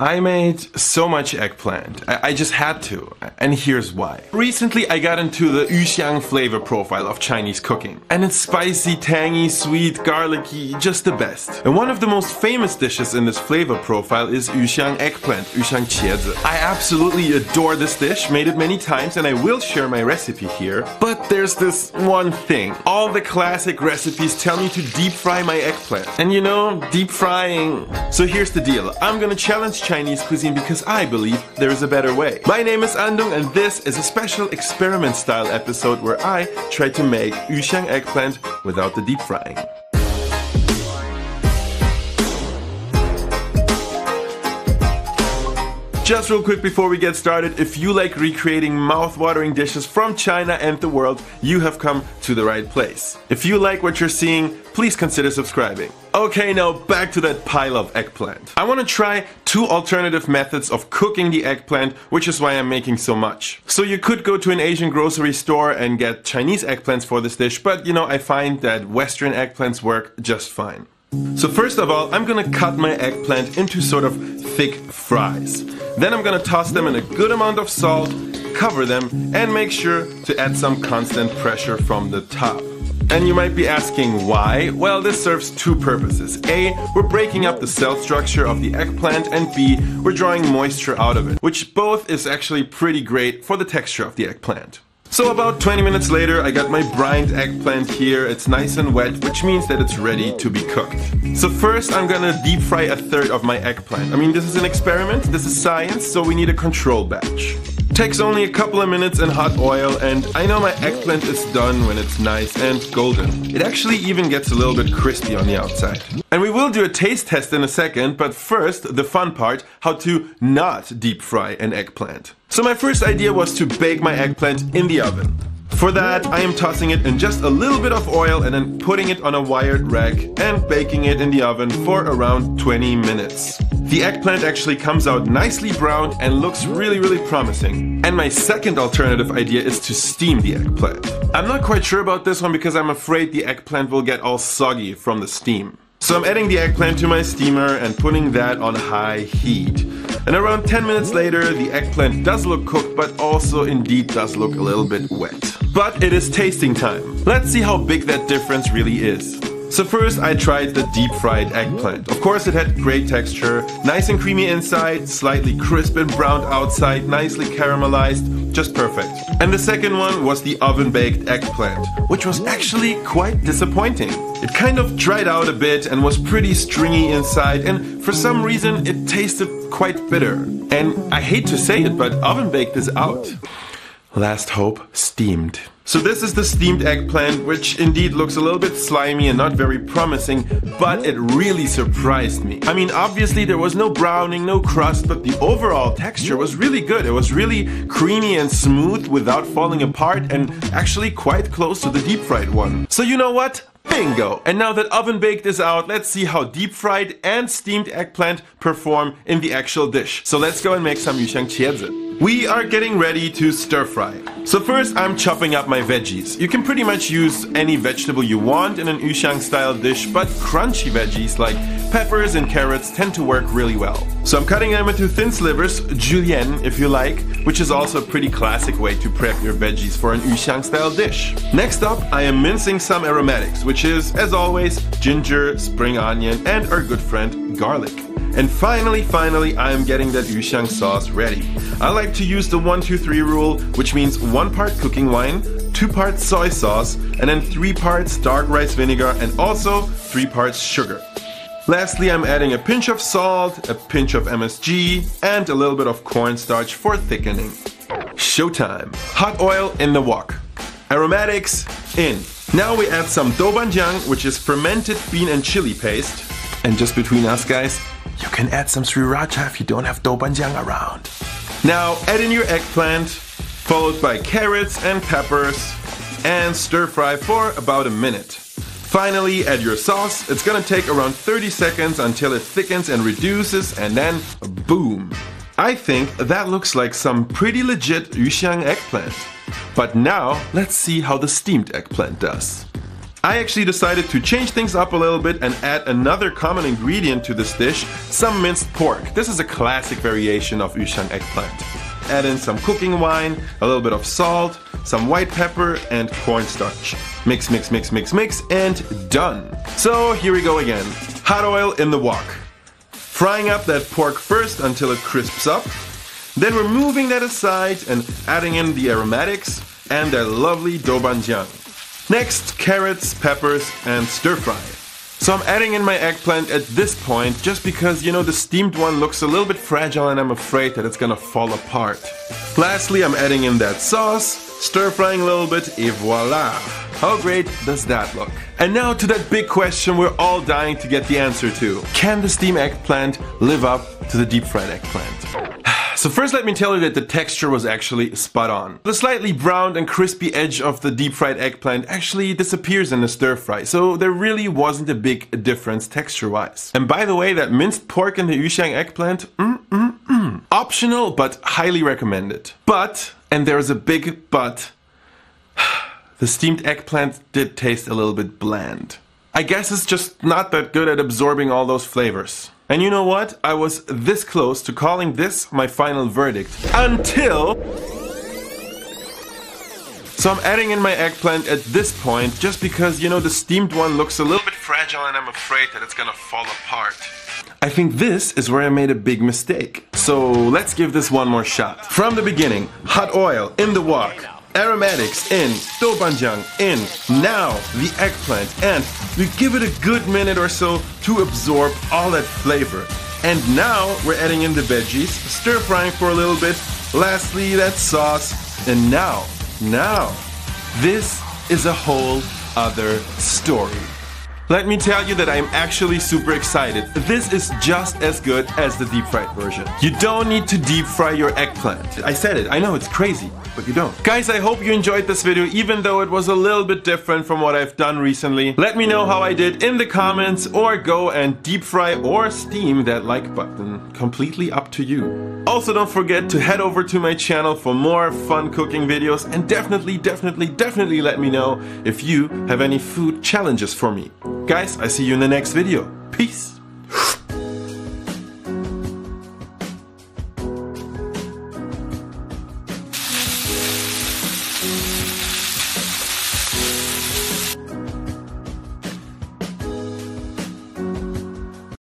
I made so much eggplant. I just had to, and here's why. Recently I got into the yuxiang flavor profile of Chinese cooking, and it's spicy, tangy, sweet, garlicky, just the best. And one of the most famous dishes in this flavor profile is yuxiang eggplant, yu香茄子. I absolutely adore this dish, made it many times, and I will share my recipe here. But there's this one thing. All the classic recipes tell me to deep fry my eggplant. And you know, deep frying. So here's the deal. I'm gonna challenge Chinese cuisine because I believe there is a better way. My name is Andong and this is a special experiment style episode where I try to make yuxiang eggplant without the deep frying. Just real quick before we get started, if you like recreating mouth-watering dishes from China and the world, you have come to the right place. If you like what you're seeing, please consider subscribing. Okay, now back to that pile of eggplant. I want to try two alternative methods of cooking the eggplant, which is why I'm making so much. So you could go to an Asian grocery store and get Chinese eggplants for this dish, but you know, I find that Western eggplants work just fine. So first of all, I'm gonna cut my eggplant into sort of thick fries. Then I'm gonna toss them in a good amount of salt, cover them, and make sure to add some constant pressure from the top. And you might be asking why? Well, this serves two purposes. A, we're breaking up the cell structure of the eggplant, and B, we're drawing moisture out of it, which both is actually pretty great for the texture of the eggplant. So about 20 minutes later, I got my brined eggplant here. It's nice and wet, which means that it's ready to be cooked. So first I'm gonna deep fry a third of my eggplant. I mean, this is an experiment, this is science, so we need a control batch. Takes only a couple of minutes in hot oil, and I know my eggplant is done when it's nice and golden. It actually even gets a little bit crispy on the outside. And we will do a taste test in a second, but first, the fun part, how to not deep fry an eggplant. So my first idea was to bake my eggplant in the oven. For that, I am tossing it in just a little bit of oil and then putting it on a wired rack and baking it in the oven for around 20 minutes. The eggplant actually comes out nicely browned and looks really promising. And my second alternative idea is to steam the eggplant. I'm not quite sure about this one because I'm afraid the eggplant will get all soggy from the steam. So I'm adding the eggplant to my steamer and putting that on high heat. And around 10 minutes later, the eggplant does look cooked, but also indeed does look a little bit wet. But it is tasting time. Let's see how big that difference really is. So first I tried the deep fried eggplant. Of course it had great texture, nice and creamy inside, slightly crisp and browned outside, nicely caramelized, just perfect. And the second one was the oven baked eggplant, which was actually quite disappointing. It kind of dried out a bit and was pretty stringy inside, and for some reason it tasted quite bitter. And I hate to say it, but oven baked is out. Last hope, steamed. So this is the steamed eggplant, which indeed looks a little bit slimy and not very promising, but it really surprised me. I mean, obviously there was no browning, no crust, but the overall texture was really good. It was really creamy and smooth without falling apart and actually quite close to the deep fried one. So you know what? Bingo! And now that oven baked is out, let's see how deep fried and steamed eggplant perform in the actual dish. So let's go and make some yuxiang茄子. We are getting ready to stir fry. So first I'm chopping up my veggies. You can pretty much use any vegetable you want in an yuxiang style dish, but crunchy veggies like peppers and carrots tend to work really well. So I'm cutting them into thin slivers, julienne if you like, which is also a pretty classic way to prep your veggies for an yuxiang style dish. Next up, I am mincing some aromatics, which is, as always, ginger, spring onion, and our good friend, garlic. And finally, I am getting that yuxiang sauce ready. I like to use the 1-2-3 rule, which means 1 part cooking wine, 2 parts soy sauce, and then 3 parts dark rice vinegar, and also 3 parts sugar. Lastly, I'm adding a pinch of salt, a pinch of MSG, and a little bit of cornstarch for thickening. Showtime! Hot oil in the wok. Aromatics in. Now we add some doubanjiang, which is fermented bean and chili paste. And just between us guys, you can add some sriracha if you don't have doubanjiang around. Now add in your eggplant, followed by carrots and peppers, and stir fry for about a minute. Finally, add your sauce. It's gonna take around 30 seconds until it thickens and reduces, and then boom! I think that looks like some pretty legit yuxiang eggplant. But now, let's see how the steamed eggplant does. I actually decided to change things up a little bit and add another common ingredient to this dish, some minced pork. This is a classic variation of Yushang eggplant. Add in some cooking wine, a little bit of salt, some white pepper and cornstarch. Mix, mix, mix, mix, mix, and done. So here we go again. Hot oil in the wok. Frying up that pork first until it crisps up. Then we're moving that aside and adding in the aromatics and that lovely doubanjiang. Next, carrots, peppers, and stir fry. So I'm adding in my eggplant at this point just because, you know, the steamed one looks a little bit fragile and I'm afraid that it's gonna fall apart. Lastly, I'm adding in that sauce, stir frying a little bit, et voila! How great does that look? And now to that big question we're all dying to get the answer to. Can the steamed eggplant live up to the deep fried eggplant? So first let me tell you that the texture was actually spot on. The slightly browned and crispy edge of the deep fried eggplant actually disappears in the stir fry, so there really wasn't a big difference texture wise. And by the way, that minced pork in the Yushang eggplant, optional but highly recommended. But, and there's a big but, the steamed eggplant did taste a little bit bland. I guess it's just not that good at absorbing all those flavors. And you know what? I was this close to calling this my final verdict. Until... So I'm adding in my eggplant at this point just because, you know, the steamed one looks a little bit fragile and I'm afraid that it's gonna fall apart. I think this is where I made a big mistake. So let's give this one more shot. From the beginning, hot oil in the wok. Aromatics in, doubanjiang in, now the eggplant, and we give it a good minute or so to absorb all that flavor. And now we're adding in the veggies, stir frying for a little bit, lastly that sauce, and now, this is a whole other story. Let me tell you that I'm actually super excited. This is just as good as the deep fried version. You don't need to deep fry your eggplant. I said it, I know it's crazy, but you don't. Guys, I hope you enjoyed this video, even though it was a little bit different from what I've done recently. Let me know how I did in the comments, or go and deep fry or steam that like button. Completely up to you. Also, don't forget to head over to my channel for more fun cooking videos, and definitely let me know if you have any food challenges for me. Guys, I see you in the next video. Peace!